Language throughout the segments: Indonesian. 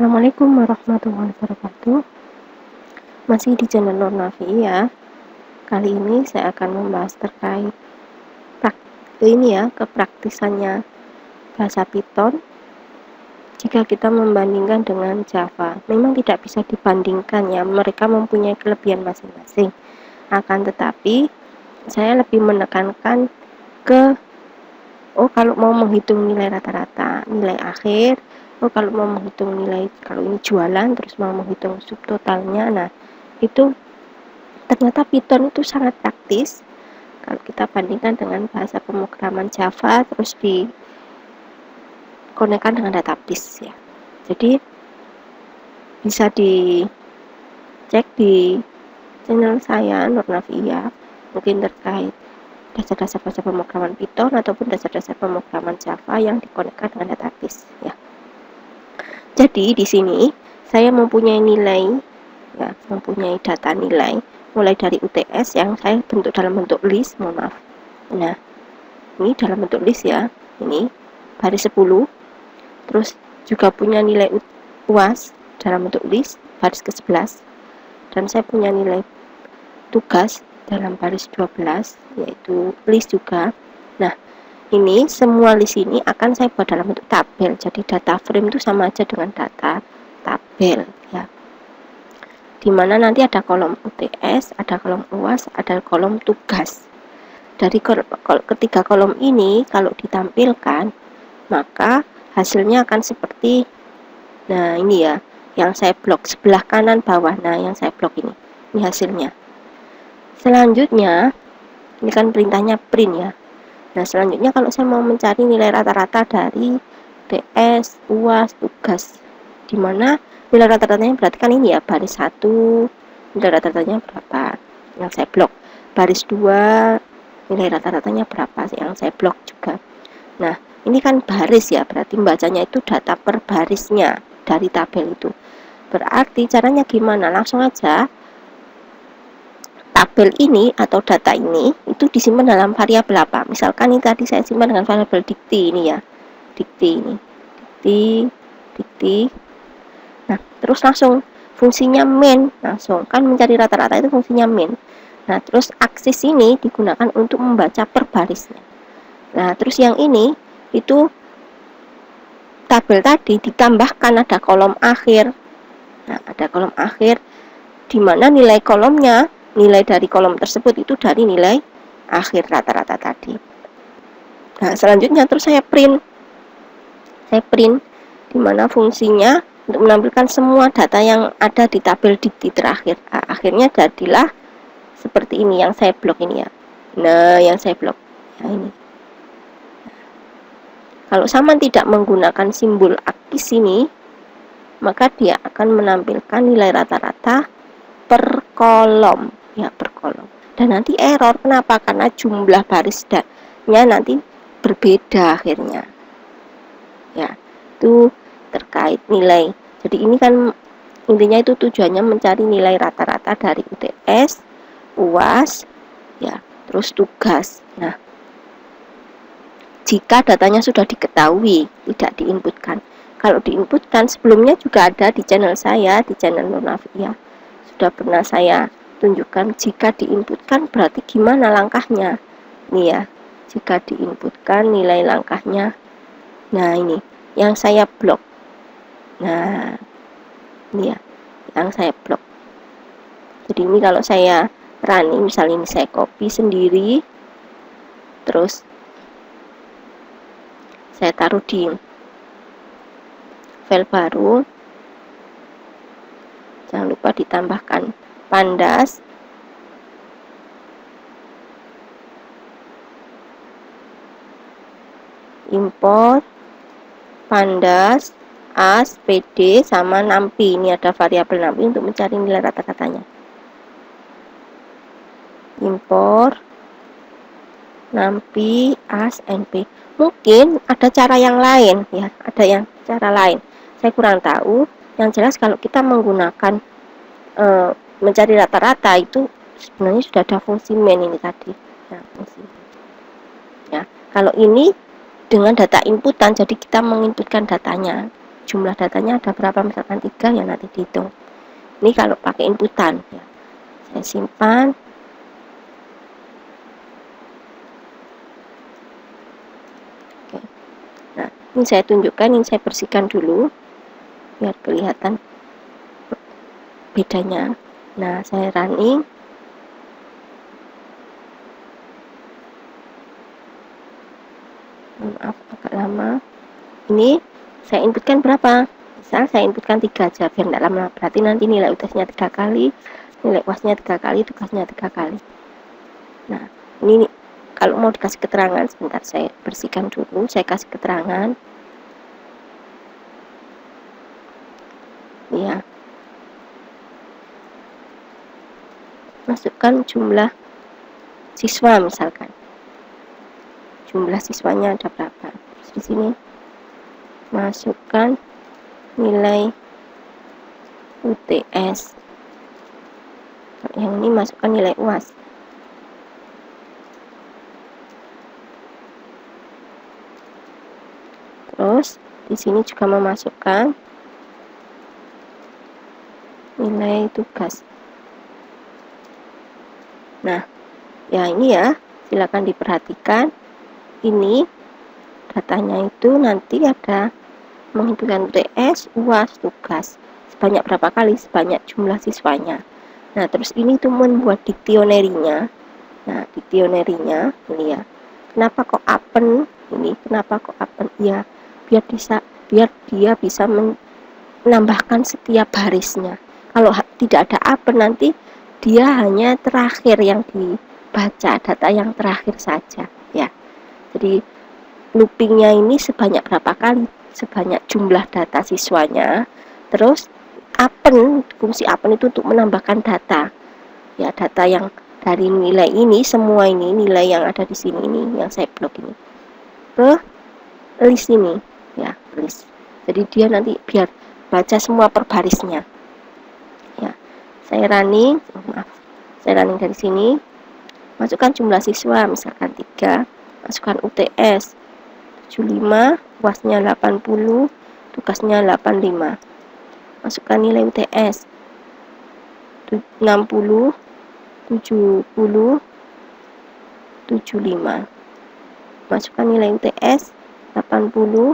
Assalamualaikum warahmatullahi wabarakatuh. Masih di channel Nur Nafi ya. Kali ini saya akan membahas terkait kepraktisannya bahasa Python jika kita membandingkan dengan Java. Memang tidak bisa dibandingkan ya, mereka mempunyai kelebihan masing-masing. Akan tetapi saya lebih menekankan ke kalau mau menghitung nilai rata-rata, nilai akhir, kalau mau menghitung nilai, kalau ini jualan terus mau menghitung subtotalnya, nah itu ternyata Python itu sangat praktis kalau kita bandingkan dengan bahasa pemrograman Java terus dikonekkan dengan database ya. Jadi bisa dicek di channel saya Nur Nafi ya, mungkin terkait dasar-dasar bahasa pemrograman Python ataupun dasar-dasar pemrograman Java yang dikonekkan dengan database ya. Jadi di sini saya mempunyai nilai ya, mempunyai data nilai mulai dari UTS yang saya bentuk dalam bentuk list, mohon maaf. Nah, ini dalam bentuk list ya. Ini baris 10. Terus juga punya nilai UAS dalam bentuk list baris ke-11. Dan saya punya nilai tugas dalam baris 12 yaitu list juga. Nah, ini semua list ini akan saya buat dalam bentuk tabel. Jadi data frame itu sama aja dengan data tabel ya. Dimana nanti ada kolom UTS, ada kolom UAS, ada kolom tugas. Dari ketiga kolom ini kalau ditampilkan maka hasilnya akan seperti, nah ini ya, yang saya blok sebelah kanan bawah. Nah, yang saya blok ini hasilnya. Selanjutnya ini kan perintahnya print ya. Nah, selanjutnya kalau saya mau mencari nilai rata-rata dari TS, UAS, tugas, dimana nilai rata-ratanya berarti kan ini ya, baris 1 nilai rata-ratanya berapa yang saya blok, baris 2 nilai rata-ratanya berapa yang saya blok juga. Nah, ini kan baris ya, berarti bacanya itu data per barisnya dari tabel itu. Berarti caranya gimana? Langsung aja tabel ini atau data ini itu disimpan dalam variabel apa? Misalkan ini tadi saya simpan dengan variabel dikti ini ya, dikti ini, dikti. Nah, terus langsung fungsinya main, langsung kan mencari rata-rata itu fungsinya main. Nah, terus aksis ini digunakan untuk membaca per barisnya. Nah, terus yang ini itu tabel tadi ditambahkan ada kolom akhir. Nah, ada kolom akhir di mana nilai kolomnya, nilai dari kolom tersebut itu dari nilai akhir rata-rata tadi. Nah, selanjutnya terus saya print di mana fungsinya untuk menampilkan semua data yang ada di tabel dikti terakhir. Nah, akhirnya jadilah seperti ini yang saya blok ini ya. Nah, yang saya blok ya ini. Kalau sama tidak menggunakan simbol akis ini, maka dia akan menampilkan nilai rata-rata per kolom ya, per kolom. Dan nanti error, kenapa? Karena jumlah barisnya nanti berbeda akhirnya ya. Itu terkait nilai. Jadi ini kan intinya itu tujuannya mencari nilai rata-rata dari UTS, UAS ya, terus tugas. Nah, jika datanya sudah diketahui tidak diinputkan. Kalau diinputkan, sebelumnya juga ada di channel saya, di channel Nur Nafi ya, sudah pernah saya tunjukkan jika diinputkan berarti gimana langkahnya. Nih ya, jika diinputkan nilai langkahnya. Nah, ini yang saya blok. Nah, ini ya, yang saya blok. Jadi ini kalau saya running, misalnya ini saya copy sendiri, terus saya taruh di file baru. Jangan lupa ditambahkan pandas. Import pandas as pd sama nampi. Ini ada variabel nampi untuk mencari nilai rata-ratanya. Import nampi as np. Mungkin ada cara yang lain ya, ada yang cara lain. Saya kurang tahu. Yang jelas kalau kita menggunakan mencari rata-rata itu sebenarnya sudah ada fungsi main ini tadi. Nah, fungsi. Ya, kalau ini dengan data inputan, jadi kita menginputkan datanya. jumlah datanya ada berapa, misalkan 3 ya nanti dihitung. Ini kalau pakai inputan ya. Saya simpan. Oke. Nah, ini saya tunjukkan, ini saya bersihkan dulu biar kelihatan bedanya. Nah, saya running. Maaf agak lama. Ini saya inputkan berapa? Misal saya inputkan 3 aja biar tidak lama. Berarti nanti nilai UTS-nya 3 kali, nilai UAS-nya 3 kali, tugasnya 3 kali. Nah, ini kalau mau dikasih keterangan, sebentar saya bersihkan dulu, saya kasih keterangan. Ya. Masukkan jumlah siswa misalkan. Jumlah siswanya ada berapa? Terus di sini masukkan nilai UTS. Yang ini masukkan nilai UAS. Terus di sini juga memasukkan nilai tugas. Nah, ya ini ya, silakan diperhatikan. Ini datanya itu nanti ada menghitungkan UTS, UAS, tugas. Sebanyak berapa kali? Sebanyak jumlah siswanya. Nah, terus ini tuh membuat diktionary-nya. Nah, diktionary-nya ini ya. Kenapa kok append? Ini kenapa kok append? Ya, biar dia bisa menambahkan setiap barisnya. Kalau tidak ada append nanti dia hanya terakhir yang dibaca, data yang terakhir saja ya. Jadi loopingnya ini sebanyak berapa kali? Sebanyak jumlah data siswanya. Terus append, fungsi append itu untuk menambahkan data. Ya, data yang dari nilai ini, semua ini nilai yang ada di sini ini yang saya blok ini ke list ini ya, list. Jadi dia nanti biar baca semua per barisnya. Ya. Saya running dari sini. Masukkan jumlah siswa misalkan 3, masukkan UTS 75, UAS-nya 80, tugasnya 85. Masukkan nilai UTS 60, 70, 75. Masukkan nilai UTS 80,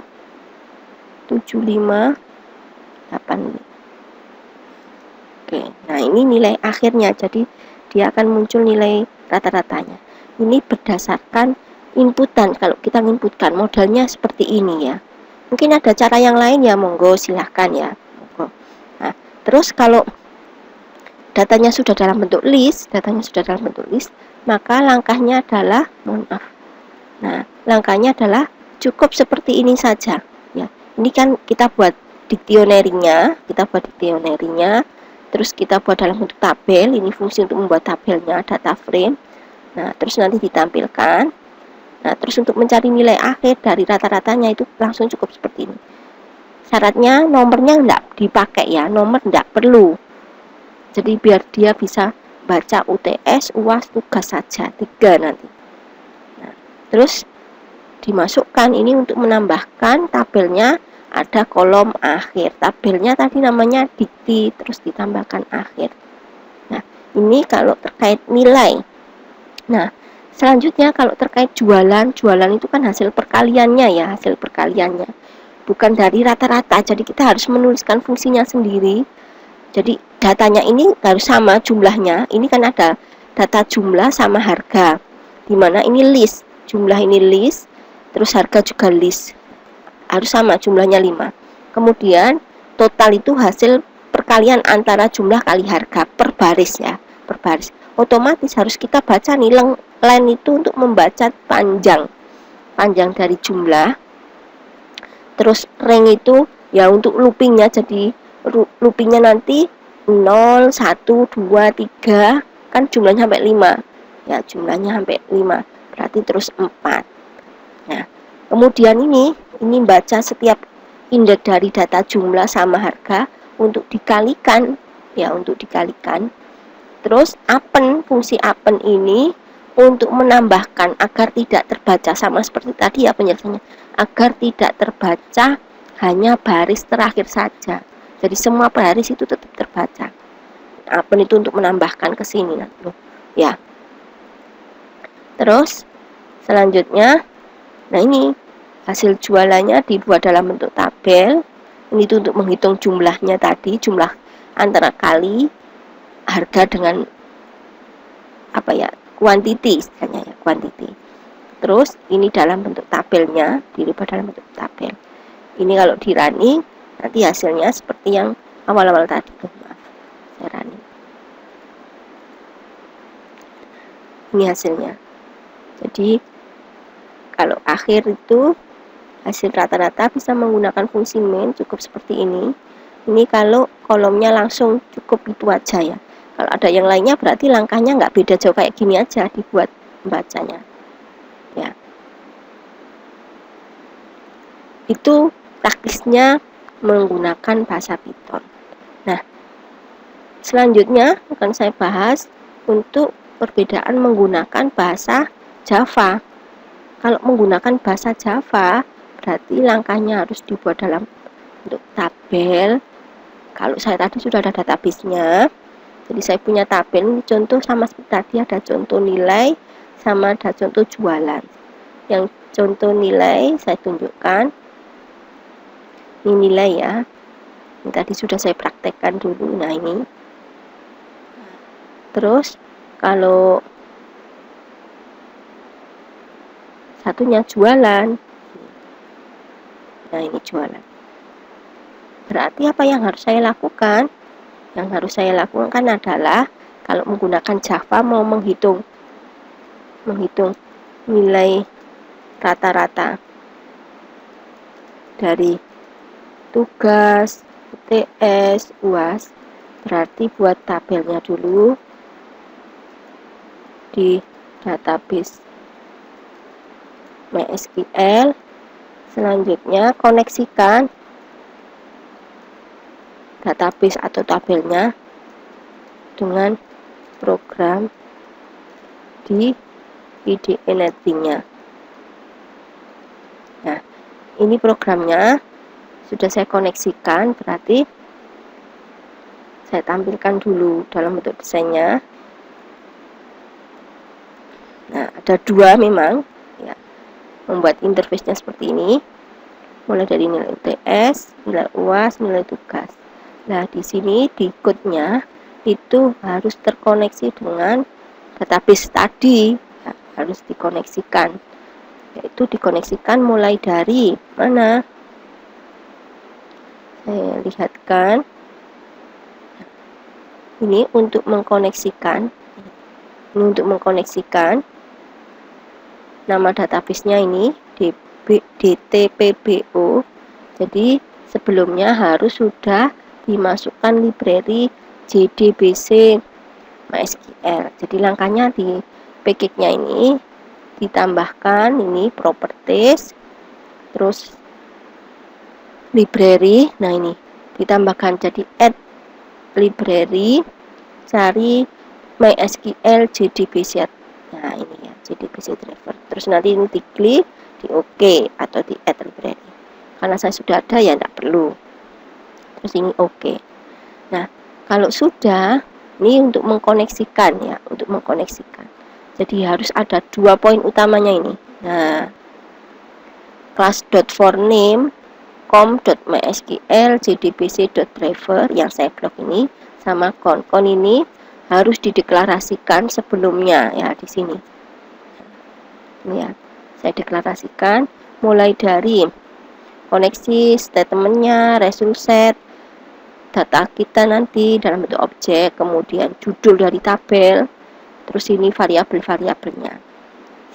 75, 85. Oke, nah ini nilai akhirnya, jadi dia akan muncul nilai rata-ratanya. Ini berdasarkan inputan. Kalau kita inputkan modelnya seperti ini ya. Mungkin ada cara yang lain ya, monggo silahkan ya. Monggo. Nah, terus kalau datanya sudah dalam bentuk list, maka langkahnya adalah, Nah, langkahnya adalah cukup seperti ini saja ya. Ini kan kita buat dictionary-nya, terus kita buat dalam bentuk tabel. Ini fungsi untuk membuat tabelnya, data frame. Nah, terus nanti ditampilkan. Nah, terus untuk mencari nilai akhir dari rata-ratanya itu langsung cukup seperti ini. Syaratnya nomornya enggak dipakai ya, nomor enggak perlu. Jadi biar dia bisa baca UTS, UAS, tugas saja, 3 nanti. Nah, terus dimasukkan ini untuk menambahkan tabelnya, ada kolom akhir. Tabelnya tadi namanya dikti, terus ditambahkan akhir. Nah, ini kalau terkait nilai. Nah, selanjutnya kalau terkait jualan itu kan hasil perkaliannya ya, bukan dari rata-rata. Jadi kita harus menuliskan fungsinya sendiri. Jadi datanya ini harus sama jumlahnya. Ini kan ada data jumlah sama harga. Dimana ini list, jumlah ini list, terus harga juga list. Harus sama jumlahnya 5. Kemudian total itu hasil perkalian antara jumlah kali harga per baris ya, per baris. Otomatis harus kita baca nih line itu untuk membaca panjang dari jumlah. Terus rank itu ya untuk loopingnya, jadi loopingnya nanti 0, 1, 2, 3 kan jumlahnya sampai 5 ya, jumlahnya sampai 5 berarti terus 4. Nah, kemudian ini baca setiap indeks dari data jumlah sama harga untuk dikalikan ya, terus append, fungsi append ini untuk menambahkan agar tidak terbaca, sama seperti tadi ya penjelasannya, agar tidak terbaca hanya baris terakhir saja. Jadi semua baris itu tetap terbaca. Apa itu untuk menambahkan ke sini ya. Terus selanjutnya, nah ini hasil jualannya dibuat dalam bentuk tabel. Ini itu untuk menghitung jumlahnya tadi, jumlah antara kali harga dengan kuantiti istilahnya ya, kuantiti. Terus ini dalam bentuk tabelnya, dirubah dalam bentuk tabel. Ini kalau di running nanti hasilnya seperti yang awal-awal tadi tuh, maaf, saya running. Ini hasilnya. Jadi kalau akhir itu hasil rata-rata bisa menggunakan fungsi main, cukup seperti ini. Ini kalau kolomnya langsung cukup itu aja ya. Kalau ada yang lainnya berarti langkahnya nggak beda jauh, kayak gini aja dibuat bacanya ya. Itu praktisnya menggunakan bahasa Python. Nah, selanjutnya akan saya bahas untuk perbedaan menggunakan bahasa Java. Kalau menggunakan bahasa Java berarti langkahnya harus dibuat dalam bentuk tabel. Kalau saya tadi sudah ada database-nya, jadi saya punya tabel. Ini contoh sama seperti tadi, ada contoh nilai sama ada contoh jualan. Yang contoh nilai saya tunjukkan. Ini nilai ya. Ini tadi sudah saya praktekkan dulu. Nah ini. Terus kalau satunya jualan. Nah ini jualan. Berarti apa yang harus saya lakukan? Yang harus saya lakukan adalah kalau menggunakan Java mau menghitung nilai rata-rata dari tugas, UTS, UAS, berarti buat tabelnya dulu di database MySQL. Selanjutnya koneksikan database atau tabelnya dengan program di IDE Netting-nya. Nah, ini programnya sudah saya koneksikan, berarti saya tampilkan dulu dalam bentuk desainnya. Nah, ada dua memang ya, membuat interface-nya seperti ini, mulai dari nilai UTS, nilai UAS, nilai tugas. Nah, di sini di code-nya itu harus terkoneksi dengan database tadi, ya, harus dikoneksikan. Yaitu dikoneksikan mulai dari mana? Saya lihatkan. Ini untuk mengkoneksikan. Ini untuk mengkoneksikan. Nama database-nya ini DTPBO. Jadi sebelumnya harus sudah dimasukkan library JDBC MySQL. Jadi langkahnya di package-nya ini ditambahkan ini properties, terus library. Nah ini ditambahkan jadi add library, cari MySQL JDBC. Nah ini ya, JDBC driver. Terus nanti ini diklik di OK atau di add library. Karena saya sudah ada ya tidak perlu. Terus ini OK. Nah, kalau sudah, ini untuk mengkoneksikan ya, untuk mengkoneksikan. Jadi harus ada dua poin utamanya ini. Nah, class.forName com.mysql jdbc.driver yang saya blok ini sama con ini harus dideklarasikan sebelumnya ya di sini. Ini ya, saya deklarasikan mulai dari koneksi, statementnya, result set, data kita nanti dalam bentuk objek, kemudian judul dari tabel, terus ini variabel-variabelnya.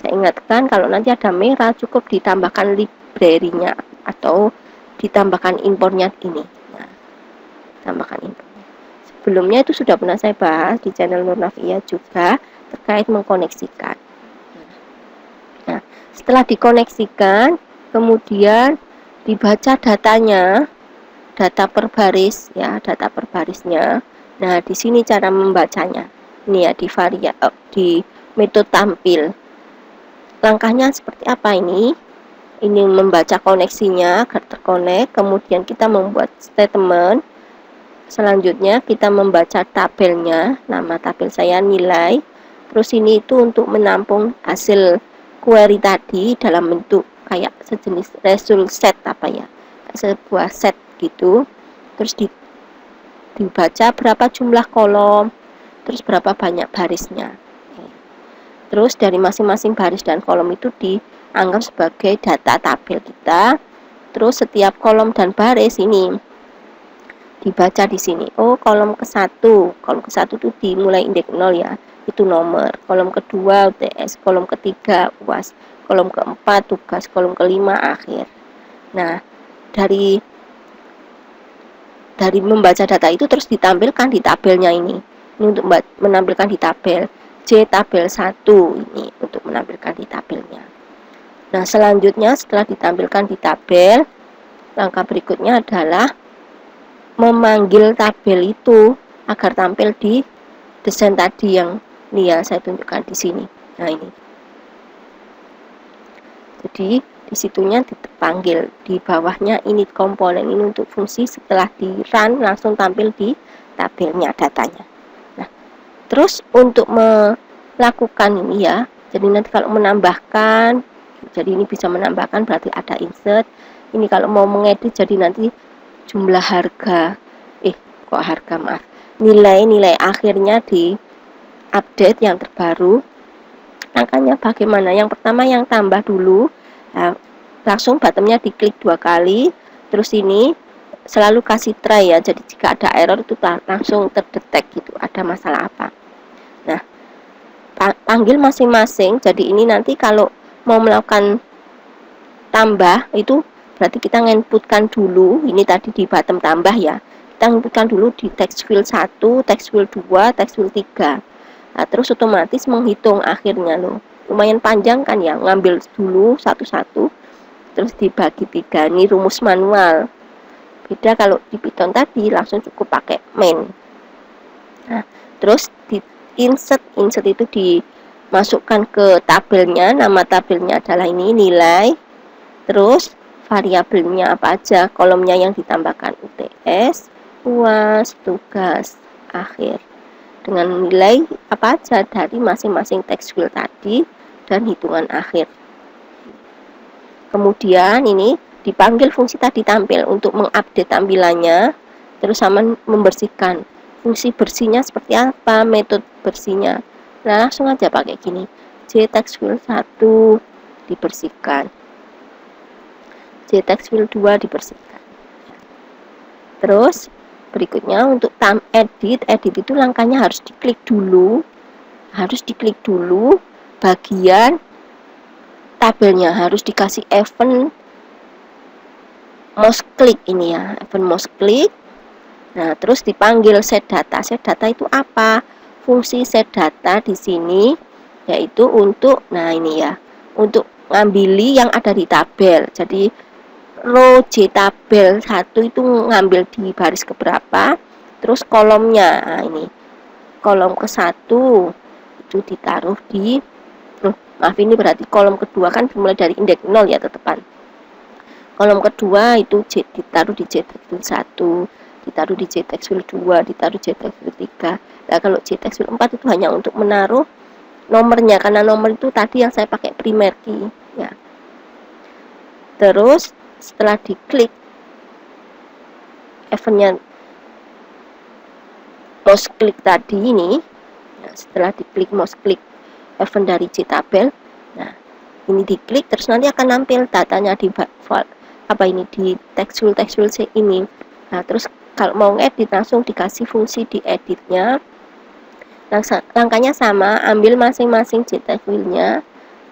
Saya ingatkan kalau nanti ada merah cukup ditambahkan library-nya atau ditambahkan impornya ini. Nah, tambahkan impornya. Sebelumnya itu sudah pernah saya bahas di channel Nurnafia juga terkait mengkoneksikan. Nah, setelah dikoneksikan, kemudian dibaca datanya, data per baris ya, data per barisnya. Nah, di sini cara membacanya. Ini ya di metode tampil. Langkahnya seperti apa ini? ini membaca koneksinya agar terkonek, kemudian kita membuat statement. Selanjutnya kita membaca tabelnya, nama tabel saya nilai. Terus ini itu untuk menampung hasil query tadi dalam bentuk kayak sejenis result set apa ya, sebuah set gitu. Terus dibaca berapa jumlah kolom, terus berapa banyak barisnya. Terus dari masing-masing baris dan kolom itu dianggap sebagai data tabel kita. Terus setiap kolom dan baris ini dibaca di sini. Oh, kolom ke-1 itu dimulai indeks 0 ya, itu nomor. Kolom kedua UTS, kolom ketiga UAS, kolom keempat tugas, kolom kelima akhir. Nah, dari membaca data itu terus ditampilkan di tabelnya ini. Ini untuk menampilkan di tabel J tabel 1 ini untuk menampilkan di tabelnya. Nah, selanjutnya setelah ditampilkan di tabel, langkah berikutnya adalah memanggil tabel itu agar tampil di desain tadi yang ini ya saya tunjukkan di sini. Nah, ini. Jadi di situnya dipanggil, di bawahnya init komponen ini untuk fungsi, setelah di run langsung tampil di tabelnya datanya. Nah, terus untuk melakukan ini ya, jadi nanti kalau menambahkan, jadi ini bisa menambahkan berarti ada insert. Ini kalau mau mengedit jadi nanti jumlah harga, nilai akhirnya di update yang terbaru. Angkanya bagaimana? Yang pertama yang tambah dulu, nah, langsung bottomnya diklik 2 kali, terus ini selalu kasih try ya, jadi jika ada error itu langsung terdetek gitu, ada masalah apa. Nah, panggil masing-masing, jadi ini nanti kalau mau melakukan tambah itu berarti kita nginputkan dulu, ini tadi di bottom tambah ya, kita nginputkan dulu di text field 1, text field 2, text field 3. Nah, terus otomatis menghitung akhirnya loh. Lumayan panjang kan ya, ngambil dulu satu-satu, terus dibagi 3, ini rumus manual. Beda kalau di Python tadi langsung cukup pakai main. Nah, terus di insert itu dimasukkan ke tabelnya, nama tabelnya adalah ini nilai. Terus variabelnya apa aja, kolomnya yang ditambahkan UTS, UAS, tugas, akhir. Dengan nilai apa aja dari masing-masing text field tadi dan hitungan akhir. Kemudian ini dipanggil fungsi tadi tampil untuk mengupdate tampilannya, terus sama membersihkan. Fungsi bersihnya seperti apa, metode bersihnya. Nah, langsung aja pakai gini. J text field 1 dibersihkan. J text field 2 dibersihkan. Terus berikutnya untuk edit itu langkahnya harus diklik dulu. Bagian tabelnya harus dikasih event mouse click ini ya, event mouse click. Nah, terus dipanggil set data. Set data itu apa? Fungsi set data di sini yaitu untuk, nah ini ya, untuk ngambili yang ada di tabel. Jadi row J tabel 1 itu ngambil di baris keberapa, terus kolomnya, nah ini kolom ke-1 itu ditaruh di ini berarti kolom kedua kan dimulai dari indeks 0 ya, tetepan. Kolom kedua itu ditaruh di J text field 1, ditaruh di J text field 2, ditaruh J text field 3. Nah, kalau J text field 4 itu hanya untuk menaruh nomornya, karena nomor itu tadi yang saya pakai primary key ya. Terus setelah diklik eventnya mouse click tadi ini, nah, setelah diklik mouse click event dari J tabel, nah ini diklik terus nanti akan nampil datanya di di text field ini. Nah, terus kalau mau ngedit langsung dikasih fungsi di editnya. Langkahnya sama, ambil masing-masing J text fieldnya,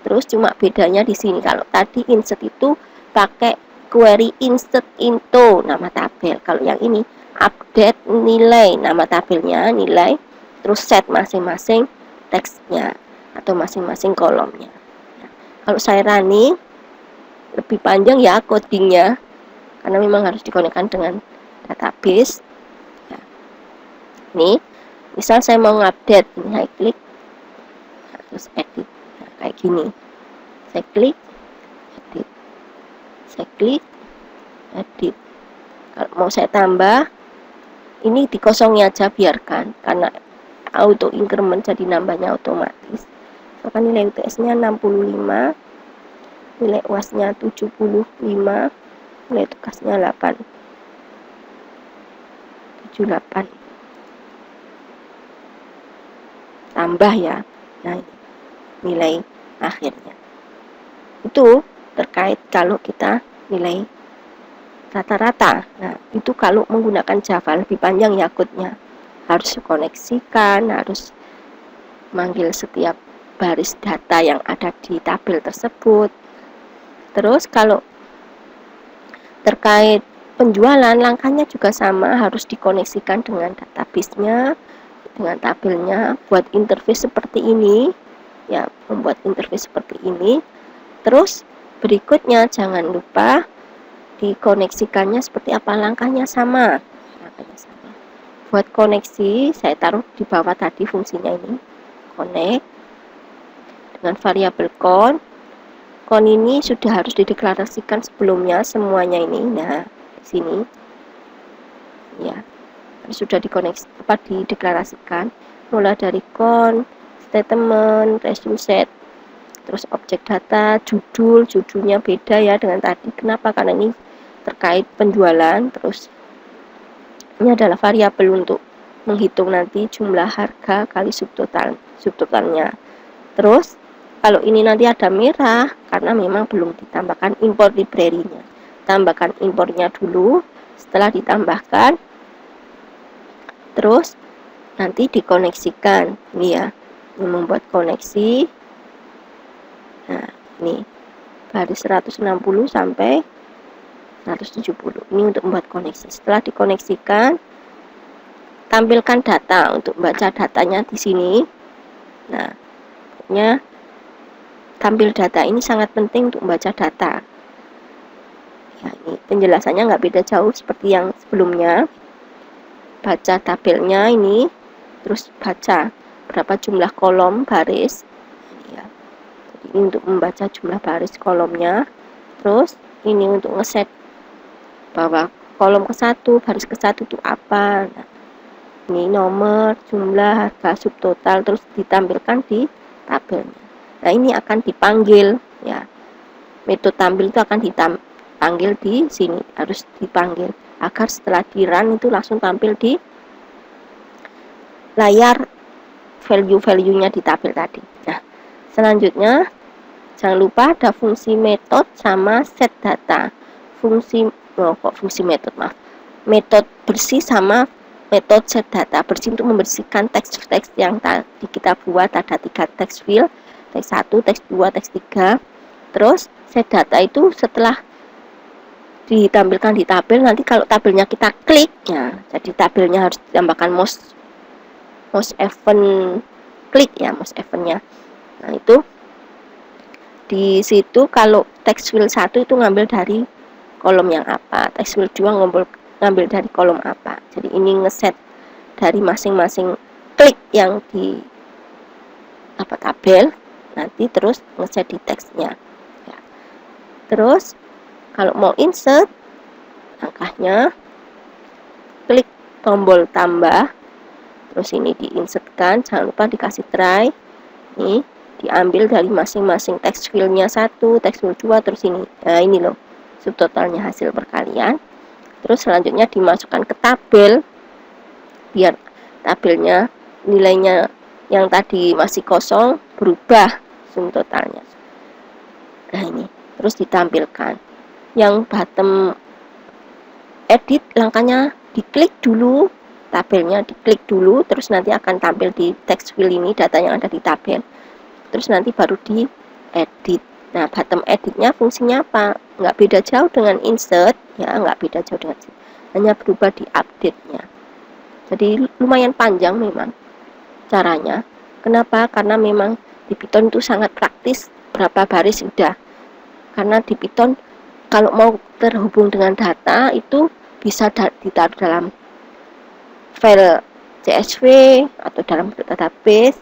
terus cuma bedanya di sini. Kalau tadi insert itu pakai query insert into nama tabel, kalau yang ini update nilai nama tabelnya, nilai, terus set masing-masing teksnya atau masing-masing kolomnya. Nah, kalau saya running lebih panjang ya codingnya, karena memang harus dikonekkan dengan database ya. Ini misal saya mau ngupdate, ini saya klik terus edit, nah, kayak gini saya klik edit. saya klik edit. Kalau mau saya tambah, ini dikosongi aja, biarkan, karena auto increment jadi nambahnya otomatis. Misalkan nilai UTS-nya 65, nilai UAS-nya 75, nilai tugasnya 78, tambah ya. Nah, ini nilai akhirnya. Itu terkait kalau kita nilai rata-rata. Nah, itu kalau menggunakan Java lebih panjang ya kodenya. Harus dikoneksikan, harus manggil setiap baris data yang ada di tabel tersebut. Terus kalau terkait penjualan, langkahnya juga sama, harus dikoneksikan dengan database-nya, dengan tabelnya, buat interface seperti ini ya, membuat interface seperti ini. Terus berikutnya jangan lupa dikoneksikannya seperti apa, langkahnya sama. Buat koneksi saya taruh di bawah tadi fungsinya ini, connect dengan variabel con ini sudah harus dideklarasikan sebelumnya semuanya ini. Nah, di sini ya sudah dideklarasikan mulai dari con, statement, resume set, terus objek data, judulnya beda ya dengan tadi. Kenapa? Karena ini terkait penjualan. Terus ini adalah variabel untuk menghitung nanti jumlah harga kali subtotalnya. Terus kalau ini nanti ada merah karena memang belum ditambahkan import library-nya. Tambahkan importnya dulu, setelah ditambahkan terus nanti dikoneksikan. Ini ya, ini membuat koneksi. Nah, ini baris 160 sampai 170. Ini untuk membuat koneksi. Setelah dikoneksikan, tampilkan data untuk baca datanya di sini. Nah, pokoknya tampil data ini sangat penting untuk membaca data. Ya, ini penjelasannya nggak beda jauh seperti yang sebelumnya. Baca tabelnya ini, terus baca berapa jumlah kolom baris. Ya. Jadi ini untuk membaca jumlah baris kolomnya. Terus ini untuk ngeset bahwa kolom ke-1, baris ke-1 itu apa. Nah, ini nomor, jumlah, harga, subtotal, terus ditampilkan di tabelnya. Nah, ini akan dipanggil ya. Metode tampil itu akan dipanggil di sini, harus dipanggil agar setelah di run itu langsung tampil di layar value-nya di tabel tadi. Nah, selanjutnya jangan lupa ada fungsi metode sama set data. Metode bersih sama metode set data. Bersih untuk membersihkan teks yang tadi kita buat, ada 3 teks field, teks 1, teks 2, teks 3. Terus set data itu setelah ditampilkan di tabel, nanti kalau tabelnya kita klik ya, jadi tabelnya harus ditambahkan most event klik ya, most eventnya. Nah, itu di situ kalau text field 1 itu ngambil dari kolom yang apa, text field 2 ngambil dari kolom apa. Jadi ini ngeset dari masing-masing klik yang di tabel, nanti terus ngeset di teksnya ya. Terus kalau mau insert, langkahnya klik tombol tambah, terus ini diinsertkan, jangan lupa dikasih try. Ini diambil dari masing-masing text field-nya 1, text field 2, terus ini. Nah, ini loh subtotalnya hasil perkalian. Terus selanjutnya dimasukkan ke tabel biar tabelnya nilainya yang tadi masih kosong berubah subtotalnya. Nah, ini terus ditampilkan. Yang bottom edit, langkahnya diklik dulu tabelnya, diklik dulu, terus nanti akan tampil di text field ini data yang ada di tabel, terus nanti baru di edit. Nah, bottom editnya fungsinya apa? Nggak beda jauh dengan insert ya, nggak beda jauh dengan insert, hanya berubah di update-nya. Jadi lumayan panjang memang caranya. Kenapa? Karena memang di Python itu sangat praktis, berapa baris sudah. Karena di Python kalau mau terhubung dengan data itu bisa ditaruh dalam file CSV atau dalam database,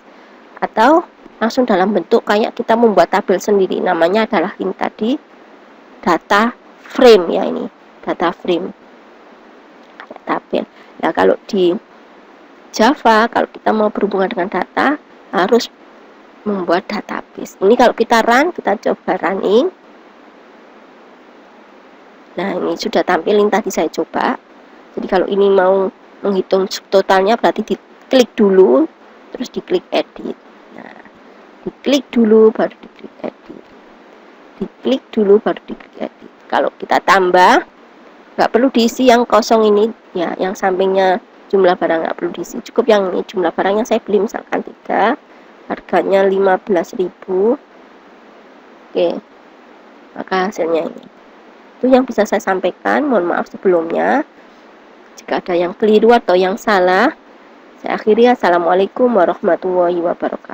atau langsung dalam bentuk kayak kita membuat tabel sendiri. Namanya adalah ini tadi, data frame ya, ini data frame kayak tabel. Nah kalau di Java, kalau kita mau berhubungan dengan data harus membuat database. Ini kalau kita run, kita coba running. Nah ini sudah tampil yang tadi saya coba. Jadi kalau ini mau menghitung totalnya berarti diklik dulu, terus diklik edit. Nah diklik dulu baru diklik edit, diklik dulu baru diklik edit. Kalau kita tambah, nggak perlu diisi yang kosong ini ya, yang sampingnya jumlah barang nggak perlu diisi, cukup yang ini jumlah barang yang saya beli misalkan 3, harganya 15.000. Oke, maka hasilnya ini. Itu yang bisa saya sampaikan. Mohon maaf sebelumnya jika ada yang keliru atau yang salah. Saya akhiri. Assalamualaikum warahmatullahi wabarakatuh.